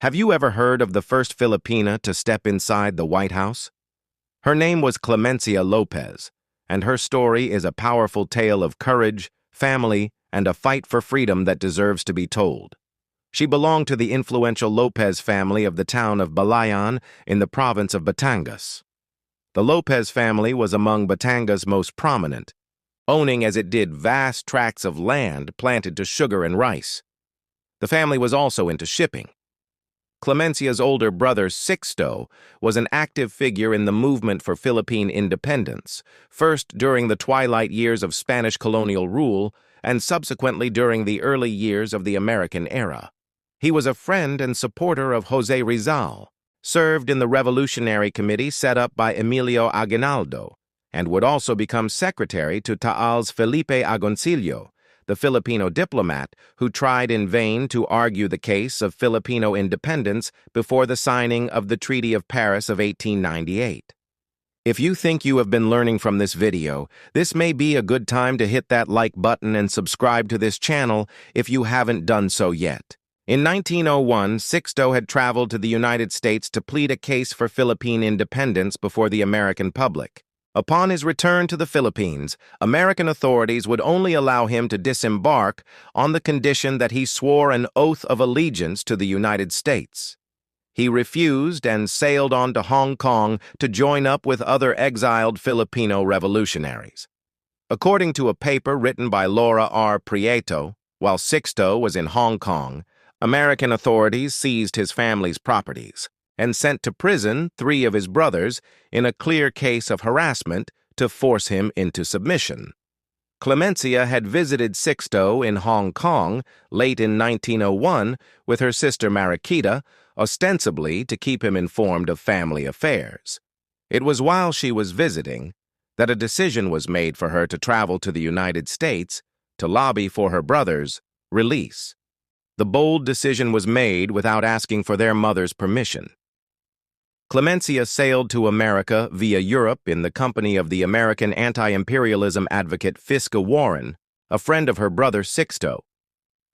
Have you ever heard of the first Filipina to step inside the White House? Her name was Clemencia Lopez, and her story is a powerful tale of courage, family, and a fight for freedom that deserves to be told. She belonged to the influential Lopez family of the town of Balayan in the province of Batangas. The Lopez family was among Batangas' most prominent, owning as it did vast tracts of land planted to sugar and rice. The family was also into shipping. Clemencia's older brother, Sixto, was an active figure in the movement for Philippine independence, first during the twilight years of Spanish colonial rule and subsequently during the early years of the American era. He was a friend and supporter of Jose Rizal, served in the Revolutionary Committee set up by Emilio Aguinaldo, and would also become secretary to Taal's Felipe Agoncillo, the Filipino diplomat who tried in vain to argue the case of Filipino independence before the signing of the Treaty of Paris of 1898. If you think you have been learning from this video, this may be a good time to hit that like button and subscribe to this channel if you haven't done so yet. In 1901, Sixto had traveled to the United States to plead a case for Philippine independence before the American public. Upon his return to the Philippines, American authorities would only allow him to disembark on the condition that he swore an oath of allegiance to the United States. He refused and sailed on to Hong Kong to join up with other exiled Filipino revolutionaries. According to a paper written by Laura R. Prieto, while Sixto was in Hong Kong, American authorities seized his family's properties and sent to prison 3 of his brothers in a clear case of harassment to force him into submission. Clemencia had visited Sixto in Hong Kong late in 1901 with her sister Mariquita, ostensibly to keep him informed of family affairs. It was while she was visiting that a decision was made for her to travel to the United States to lobby for her brother's release. The bold decision was made without asking for their mother's permission. Clemencia sailed to America via Europe in the company of the American anti-imperialism advocate Fiske Warren, a friend of her brother Sixto.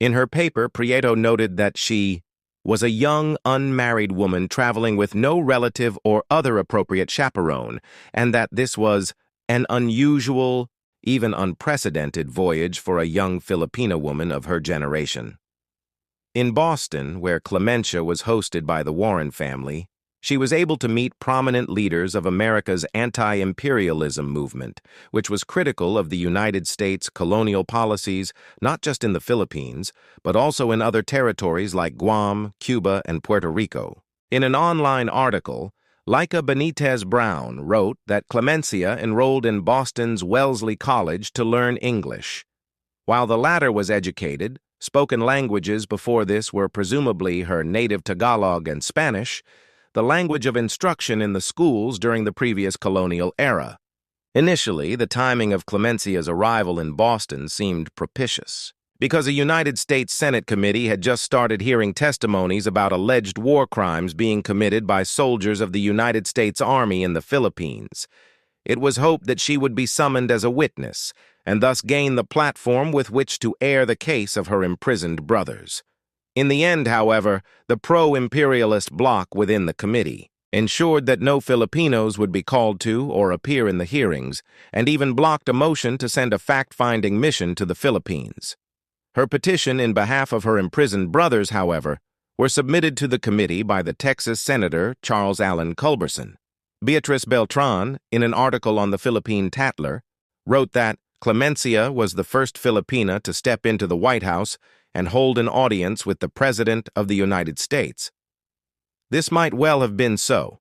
In her paper, Prieto noted that she was a young, unmarried woman traveling with no relative or other appropriate chaperone, and that this was an unusual, even unprecedented voyage for a young Filipina woman of her generation. In Boston, where Clemencia was hosted by the Warren family, she was able to meet prominent leaders of America's anti-imperialism movement, which was critical of the United States' colonial policies not just in the Philippines, but also in other territories like Guam, Cuba, and Puerto Rico. In an online article, Laika Benitez Brown wrote that Clemencia enrolled in Boston's Wellesley College to learn English. While the latter was educated, spoken languages before this were presumably her native Tagalog and Spanish, the language of instruction in the schools during the previous colonial era. Initially, the timing of Clemencia's arrival in Boston seemed propitious, because a United States Senate committee had just started hearing testimonies about alleged war crimes being committed by soldiers of the United States Army in the Philippines. It was hoped that she would be summoned as a witness, and thus gain the platform with which to air the case of her imprisoned brothers. In the end, however, the pro-imperialist bloc within the committee ensured that no Filipinos would be called to or appear in the hearings, and even blocked a motion to send a fact-finding mission to the Philippines. Her petition in behalf of her imprisoned brothers, however, were submitted to the committee by the Texas Senator Charles Allen Culberson. Beatriz Beltran, in an article on the Philippine Tatler, wrote that Clemencia was the first Filipina to step into the White House and hold an audience with the President of the United States. This might well have been so.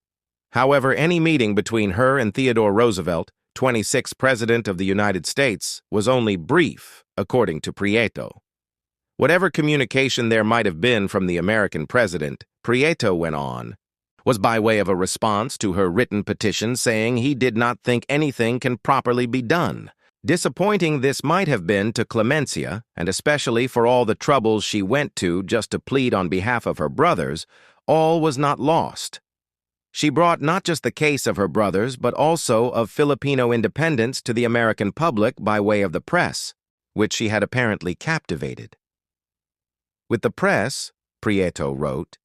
However, any meeting between her and Theodore Roosevelt, 26th President of the United States, was only brief, according to Prieto. Whatever communication there might have been from the American president, Prieto went on, was by way of a response to her written petition saying he did not think anything can properly be done. Disappointing this might have been to Clemencia, and especially for all the troubles she went to just to plead on behalf of her brothers, all was not lost. She brought not just the case of her brothers, but also of Filipino independence to the American public by way of the press, which she had apparently captivated. With the press, Prieto wrote,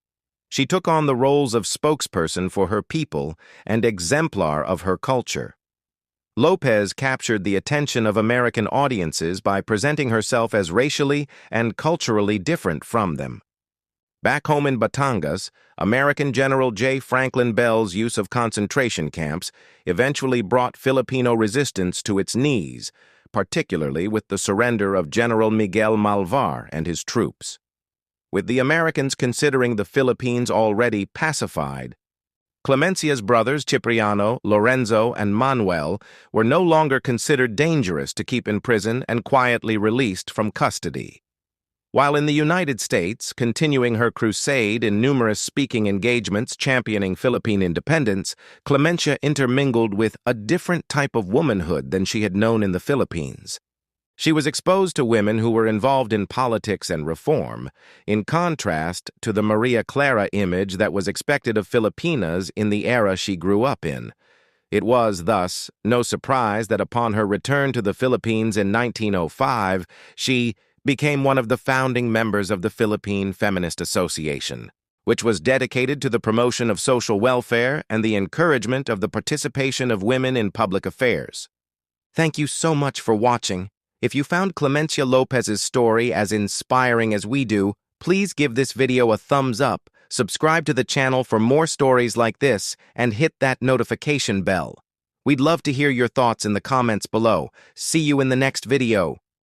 She took on the roles of spokesperson for her people and exemplar of her culture. Lopez captured the attention of American audiences by presenting herself as racially and culturally different from them. Back home in Batangas, American General J. Franklin Bell's use of concentration camps eventually brought Filipino resistance to its knees, particularly with the surrender of General Miguel Malvar and his troops. With the Americans considering the Philippines already pacified, Clemencia's brothers Cipriano, Lorenzo, and Manuel were no longer considered dangerous to keep in prison and quietly released from custody. While in the United States, continuing her crusade in numerous speaking engagements championing Philippine independence, Clemencia intermingled with a different type of womanhood than she had known in the Philippines. She was exposed to women who were involved in politics and reform, in contrast to the Maria Clara image that was expected of Filipinas in the era she grew up in. It was, thus, no surprise that upon her return to the Philippines in 1905, she became one of the founding members of the Philippine Feminist Association, which was dedicated to the promotion of social welfare and the encouragement of the participation of women in public affairs. Thank you so much for watching. If you found Clemencia Lopez's story as inspiring as we do, please give this video a thumbs up, subscribe to the channel for more stories like this, and hit that notification bell. We'd love to hear your thoughts in the comments below. See you in the next video.